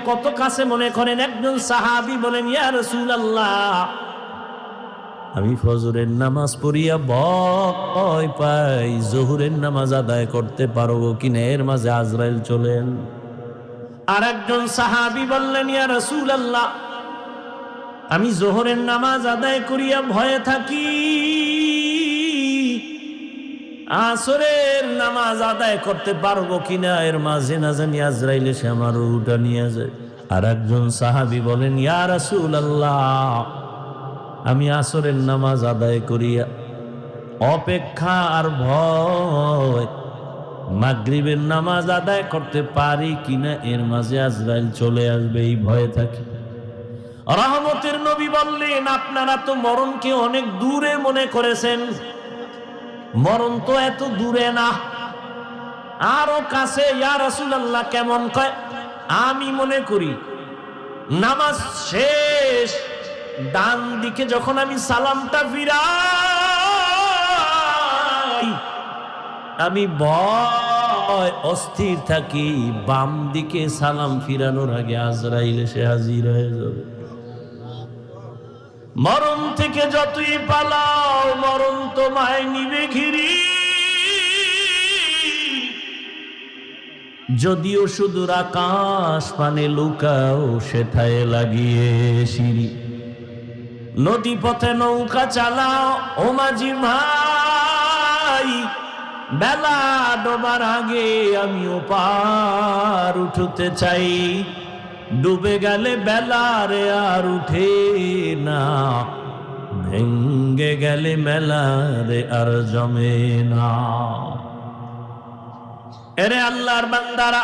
কত কাছে মনে করেন। একজন সাহাবী বলেন, ইয়া রাসূলুল্লাহ, আমি ফজরের নামাজ পড়িয়া ভয় পাই, জোহরের নামাজ আদায় করতে পারবো কিনা, এর মাঝে আজরাইল চলেন। আর একজন সাহাবী বললেন, ইয়া রাসূলুল্লাহ, আমি জোহরের নামাজ আদায় করিয়া ভয়ে থাকি, আসরের নামাজ আদায় করতে পারবো কিনা, এর মাঝে না জানি আজরাইল এসে আমার রূহটা নিয়ে যায়। আর একজন সাহাবী বলেন, ইয়া রাসূলুল্লাহ, আমি আসরের নামাজ আদায় করিয়া অপেক্ষা আর ভয়, মাগরিবের নামাজ আদায় করতে পারি কিনা, এর মাঝে আজরাইল চলে আসবে, এই ভয়ে থাকি। রহমতের নবী বললেন, আপনারা তো মরণকে অনেক দূরে মনে করেছেন, মরণ তো এত দূরে না, আরো কাছে। ইয়া রাসূলুল্লাহ, কেমন? কয়, আমি মনে করি নামাজ শেষ, ডান দিকে যখন আমি সালামটা ফিরাই, আমি ভয় অস্থির থাকি, বাম দিকে সালাম ফিরানোর আগে আজরাইল এসে হাজির হয়ে যাবে। মরণ থেকে যতই পালাও, মরণ তোমায় নিবে ঘিরি, যদিও সুদূর আকাশ পানে লুকাও, সেথায় লাগিয়ে সিঁড়ি। নদী পথে নৌকা চালাও ও মাঝি ভাই, বেলা ডোবার আগে আমিও পার উঠতে চাই, ডুবে গেলে বেলারে আর উঠে না, ভেঙ্গে গেলে মেলারে আর জমে না। এরে আল্লাহর বান্দারা,